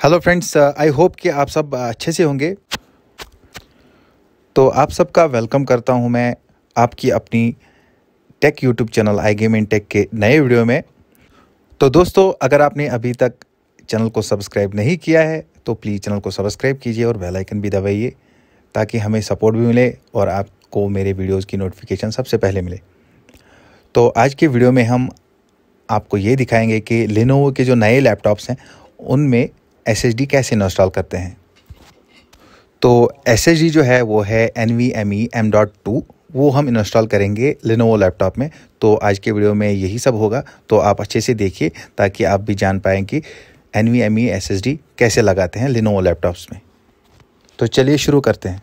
Hello friends, I hope कि आप सब अच्छे से होंगे। तो आप सबका वेलकम करता हूं मैं आपकी अपनी tech YouTube channel I game in tech के नए वीडियो में। तो दोस्तों, अगर आपने अभी तक चैनल को सब्सक्राइब नहीं किया है तो प्लीज़ चैनल को सब्सक्राइब कीजिए और बेल आइकन भी दबाइए ताकि हमें सपोर्ट भी मिले और आपको मेरे वीडियोज़ की नोटिफिकेशन सबसे पहले मिले। तो आज के वीडियो में हम आपको ये दिखाएंगे कि लेनोवो के जो नए लैपटॉप्स हैं उनमें SSD कैसे इंस्टॉल करते हैं। तो SSD जो है वो है NVMe M.2, वो हम इंस्टॉल करेंगे लेनोवो लैपटॉप में। तो आज के वीडियो में यही सब होगा, तो आप अच्छे से देखिए ताकि आप भी जान पाएँ कि NVMe SSD कैसे लगाते हैं लेनोवो लैपटॉप्स में। तो चलिए शुरू करते हैं।